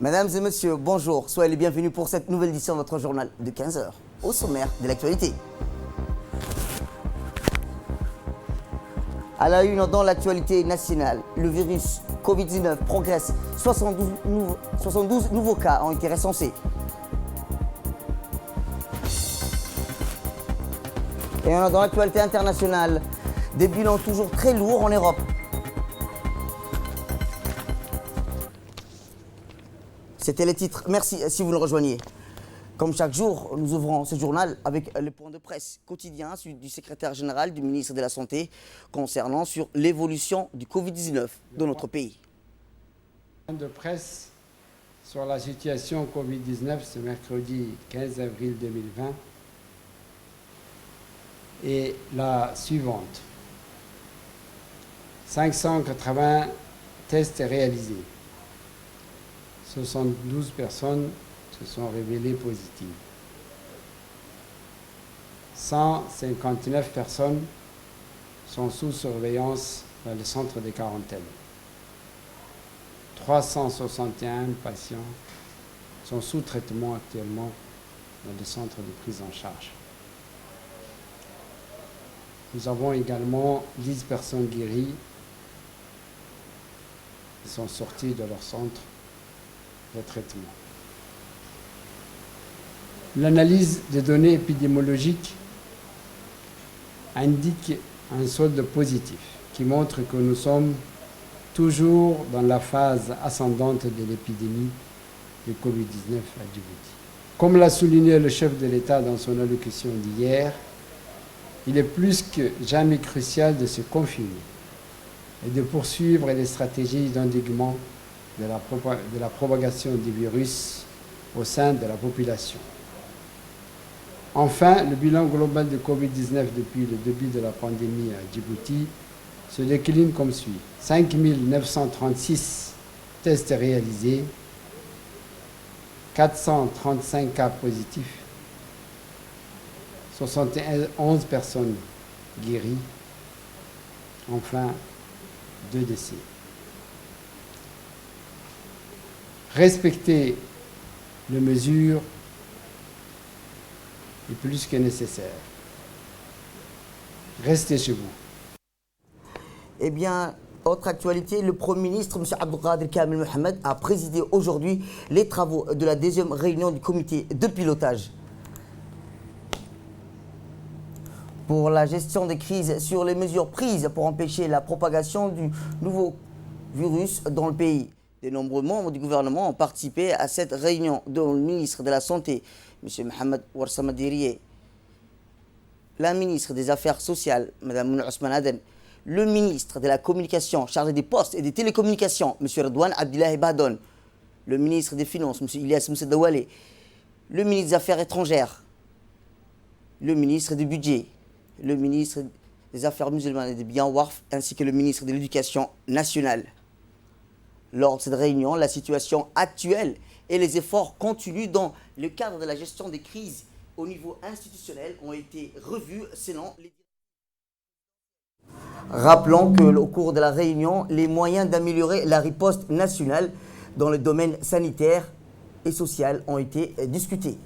Mesdames et messieurs, bonjour. Soyez les bienvenus pour cette nouvelle édition de notre journal de 15 heures. Au sommaire de l'actualité. À la une dans l'actualité nationale, le virus Covid-19 progresse. 72 nouveaux cas ont été recensés. Et dans l'actualité internationale, des bilans toujours très lourds en Europe. C'était les titres. Merci si vous le rejoignez. Comme chaque jour, nous ouvrons ce journal avec le point de presse quotidien du secrétaire général du ministre de la Santé concernant sur l'évolution du Covid-19 dans notre pays. Point de presse sur la situation Covid-19 ce mercredi 15 avril 2020 est la suivante. 580 tests réalisés. 72 personnes se sont révélées positives. 159 personnes sont sous surveillance dans le centre de quarantaine. 361 patients sont sous traitement actuellement dans le centre de prise en charge. Nous avons également 10 personnes guéries qui sont sorties de leur centre de traitement. L'analyse des données épidémiologiques indique un solde positif qui montre que nous sommes toujours dans la phase ascendante de l'épidémie de Covid-19 à Djibouti. Comme l'a souligné le chef de l'État dans son allocution d'hier, il est plus que jamais crucial de se confiner et de poursuivre les stratégies d'endiguement de la propagation du virus au sein de la population. Enfin, le bilan global de Covid-19 depuis le début de la pandémie à Djibouti se décline comme suit. 5 936 tests réalisés, 435 cas positifs, 71 personnes guéries, enfin 2 décès. Respecter les mesures est plus que nécessaire. Restez chez vous. Eh bien, autre actualité, le Premier ministre, M. Abdelkader Kamel Mohamed, a présidé aujourd'hui les travaux de la deuxième réunion du comité de pilotage pour la gestion des crises sur les mesures prises pour empêcher la propagation du nouveau virus dans le pays. De nombreux membres du gouvernement ont participé à cette réunion, dont le ministre de la Santé, M. Mohamed Ouarsama Diriye, la ministre des Affaires sociales, Mme Mouna Ousmane Aden, le ministre de la Communication chargé des postes et des télécommunications, M. Redouane Abdillahi Badon, le ministre des Finances, M. Ilyas Moussa Dawale, le ministre des Affaires étrangères, le ministre du Budget, le ministre des Affaires musulmanes et des biens Warf, ainsi que le ministre de l'Éducation nationale. Lors de cette réunion, la situation actuelle et les efforts continus dans le cadre de la gestion des crises au niveau institutionnel ont été revus selon les... Rappelons qu'au cours de la réunion, les moyens d'améliorer la riposte nationale dans le domaine sanitaire et social ont été discutés.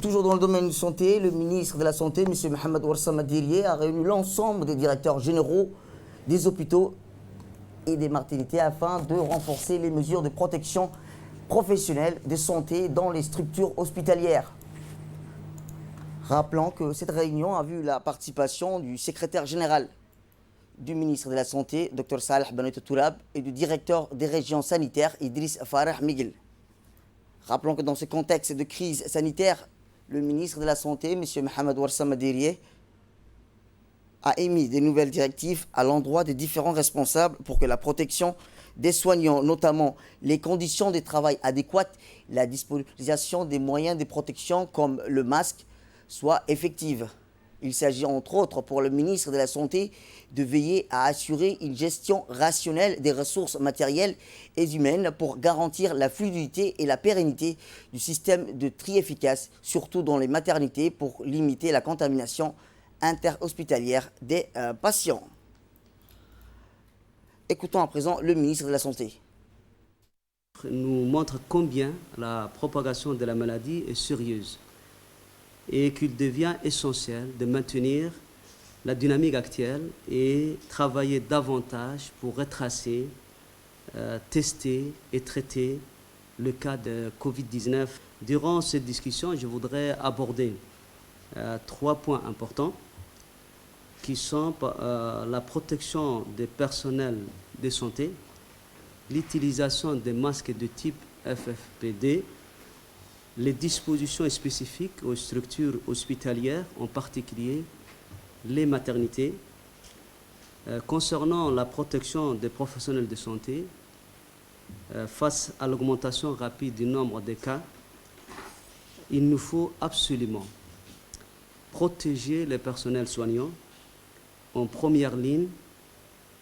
Toujours dans le domaine de santé, le ministre de la Santé, M. Mohamed Ouarsama Diriye, a réuni l'ensemble des directeurs généraux des hôpitaux et des maternités afin de renforcer les mesures de protection professionnelle de santé dans les structures hospitalières. Rappelons que cette réunion a vu la participation du secrétaire général du ministre de la Santé, Dr Saleh Benoît Tourab, et du directeur des régions sanitaires, Idriss Farah Miguel. Rappelons que dans ce contexte de crise sanitaire, le ministre de la Santé, M. Mohamed Ouarsama Diriye, a émis des nouvelles directives à l'endroit des différents responsables pour que la protection des soignants, notamment les conditions de travail adéquates, la disponibilisation des moyens de protection comme le masque, soit effective. Il s'agit entre autres pour le ministre de la Santé de veiller à assurer une gestion rationnelle des ressources matérielles et humaines pour garantir la fluidité et la pérennité du système de tri efficace, surtout dans les maternités pour limiter la contamination interhospitalière des patients. Écoutons à présent le ministre de la Santé. nous montre combien la propagation de la maladie est sérieuse et qu'il devient essentiel de maintenir la dynamique actuelle et travailler davantage pour retracer, tester et traiter le cas de Covid-19. Durant cette discussion, je voudrais aborder 3 points importants qui sont la protection des personnels de santé, l'utilisation des masques de type FFP2, les dispositions spécifiques aux structures hospitalières, en particulier les maternités. Concernant la protection des professionnels de santé, face à l'augmentation rapide du nombre de cas, il nous faut absolument protéger les personnels soignants en première ligne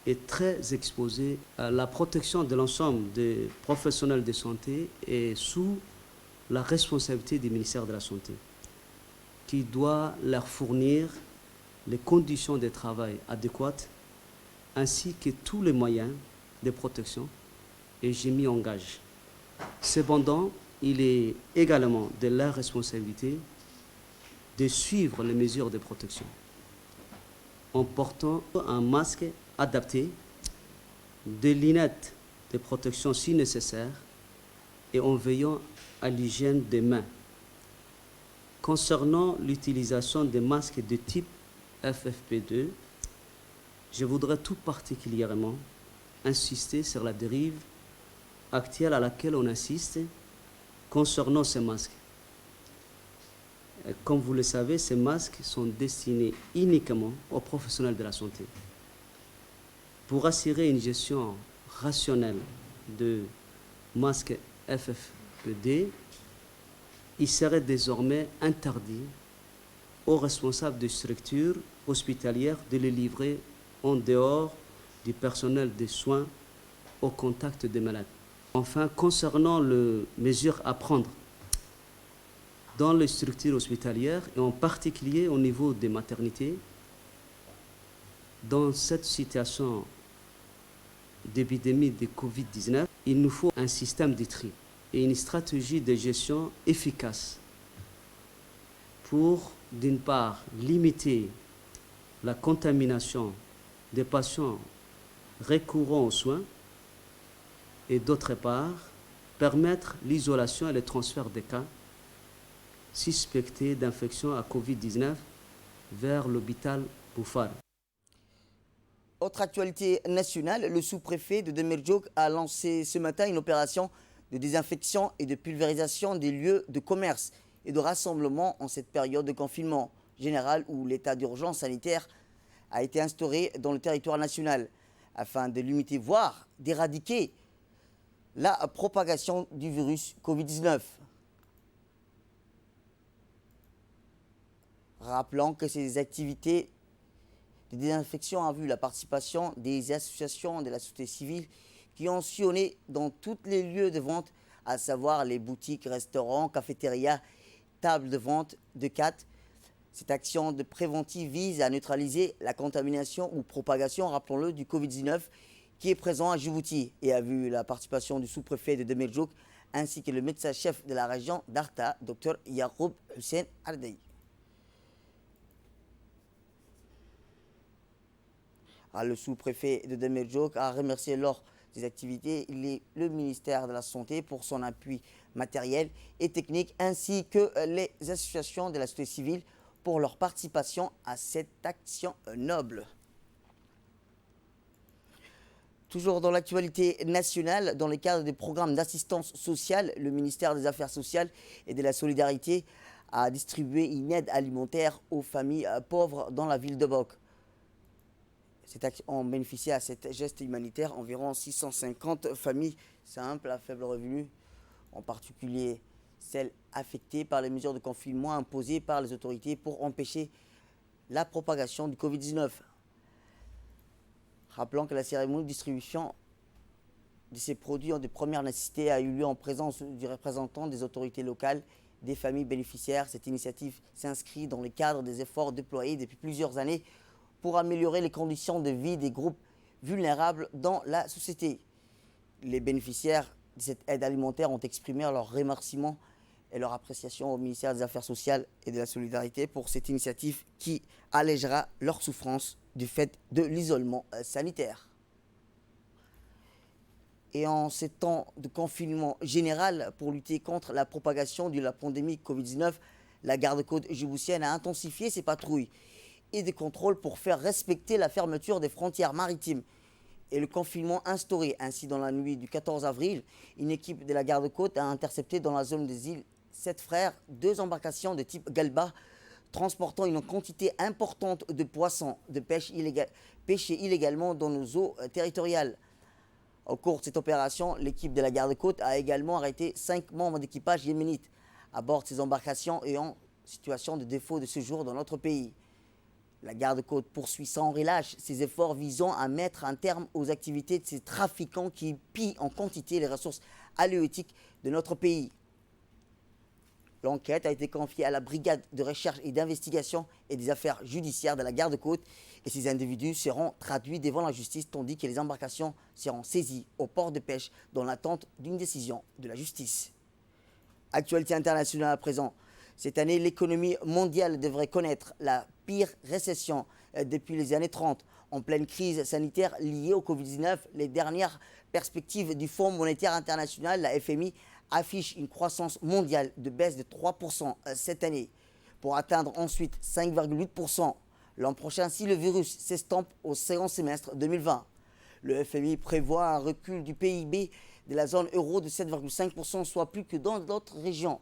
et très exposés. La protection de l'ensemble des professionnels de santé est sous la responsabilité du ministère de la Santé, qui doit leur fournir les conditions de travail adéquates ainsi que tous les moyens de protection, et j'ai mis en gage. Cependant, il est également de leur responsabilité de suivre les mesures de protection en portant un masque adapté, des lunettes de protection si nécessaire et en veillant à l'hygiène des mains. Concernant l'utilisation des masques de type FFP2, je voudrais tout particulièrement insister sur la dérive actuelle à laquelle on assiste concernant ces masques. Comme vous le savez, ces masques sont destinés uniquement aux professionnels de la santé. Pour assurer une gestion rationnelle de masques FFP2, il serait désormais interdit aux responsables des structures hospitalières de les livrer en dehors du personnel de soins au contact des malades. Enfin, concernant les mesures à prendre dans les structures hospitalières et en particulier au niveau des maternités, dans cette situation d'épidémie de Covid-19, il nous faut un système de tri et une stratégie de gestion efficace pour, d'une part, limiter la contamination des patients recourant aux soins et d'autre part, permettre l'isolation et le transfert des cas suspectés d'infection à Covid-19 vers l'hôpital Bouffar. Autre actualité nationale, le sous-préfet de Demirjouk a lancé ce matin une opération de désinfection et de pulvérisation des lieux de commerce et de rassemblement en cette période de confinement général où l'état d'urgence sanitaire a été instauré dans le territoire national afin de limiter, voire d'éradiquer la propagation du virus Covid-19. Rappelons que ces activités de désinfection ont vu la participation des associations de la société civile qui ont sillonné dans tous les lieux de vente, à savoir les boutiques, restaurants, cafétérias, tables de vente de CAT. Cette action de préventive vise à neutraliser la contamination ou propagation, rappelons-le, du Covid-19 qui est présent à Djibouti et a vu la participation du sous-préfet de Demirjouk ainsi que le médecin-chef de la région d'Arta, Dr Yacoub Hussein Ardaï. Le sous-préfet de Demirjouk a remercié lors des activités le ministère de la Santé pour son appui matériel et technique ainsi que les associations de la société civile pour leur participation à cette action noble. Toujours dans l'actualité nationale, dans le cadre des programmes d'assistance sociale, le ministère des Affaires sociales et de la Solidarité a distribué une aide alimentaire aux familles pauvres dans la ville de Bok. On bénéficié à cet geste humanitaire environ 650 familles simples à faible revenu, en particulier celles affectées par les mesures de confinement imposées par les autorités pour empêcher la propagation du Covid-19. Rappelons que la cérémonie de distribution de ces produits de première nécessité a eu lieu en présence du représentant des autorités locales, des familles bénéficiaires. Cette initiative s'inscrit dans le cadre des efforts déployés depuis plusieurs années pour améliorer les conditions de vie des groupes vulnérables dans la société. Les bénéficiaires de cette aide alimentaire ont exprimé leur remerciement et leur appréciation au ministère des Affaires sociales et de la solidarité pour cette initiative qui allégera leur souffrance du fait de l'isolement sanitaire. Et en ces temps de confinement général pour lutter contre la propagation de la pandémie Covid-19, la garde-côte djiboutienne a intensifié ses patrouilles et des contrôles pour faire respecter la fermeture des frontières maritimes et le confinement instauré. Ainsi, dans la nuit du 14 avril, une équipe de la garde-côte a intercepté dans la zone des îles Sept Frères 2 embarcations de type Galba transportant une quantité importante de poissons de pêche pêchés illégalement dans nos eaux territoriales. Au cours de cette opération, l'équipe de la garde-côte a également arrêté 5 membres d'équipage yéménites à bord de ces embarcations et en situation de défaut de séjour dans notre pays. La garde-côte poursuit sans relâche ses efforts visant à mettre un terme aux activités de ces trafiquants qui pillent en quantité les ressources halieutiques de notre pays. L'enquête a été confiée à la brigade de recherche et d'investigation et des affaires judiciaires de la garde-côte et ces individus seront traduits devant la justice tandis que les embarcations seront saisies au port de pêche dans l'attente d'une décision de la justice. Actualité internationale à présent. Cette année, l'économie mondiale devrait connaître la pire récession depuis les années 30. En pleine crise sanitaire liée au Covid-19, les dernières perspectives du Fonds monétaire international, la FMI, affichent une croissance mondiale de baisse de 3% cette année, pour atteindre ensuite 5,8% l'an prochain si le virus s'estompe au second semestre 2020. Le FMI prévoit un recul du PIB de la zone euro de 7,5%, soit plus que dans d'autres régions.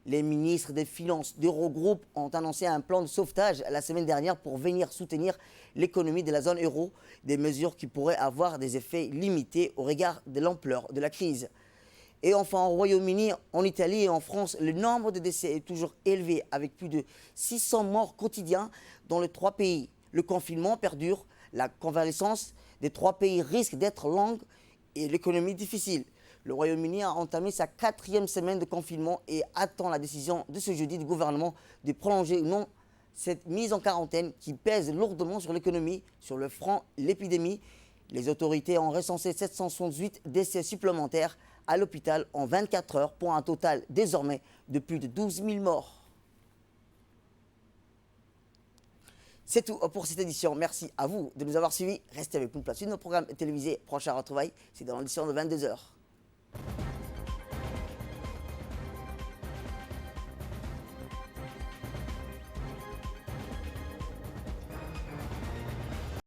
Les ministres des Finances d'Eurogroupe ont annoncé un plan de sauvetage la semaine dernière pour venir soutenir l'économie de la zone euro, des mesures qui pourraient avoir des effets limités au regard de l'ampleur de la crise. Et enfin, au Royaume-Uni, en Italie et en France, le nombre de décès est toujours élevé, avec plus de 600 morts quotidiens dans les 3 pays. Le confinement perdure, la convalescence des 3 pays risque d'être longue et l'économie difficile. Le Royaume-Uni a entamé sa 4e semaine de confinement et attend la décision de ce jeudi du gouvernement de prolonger ou non cette mise en quarantaine qui pèse lourdement sur l'économie, sur le front l'épidémie. Les autorités ont recensé 768 décès supplémentaires à l'hôpital en 24 heures pour un total désormais de plus de 12 000 morts. C'est tout pour cette édition. Merci à vous de nous avoir suivis. Restez avec nous pour la suite de nos programmes télévisés. Prochain retrouvailles, c'est dans l'édition de 22 h.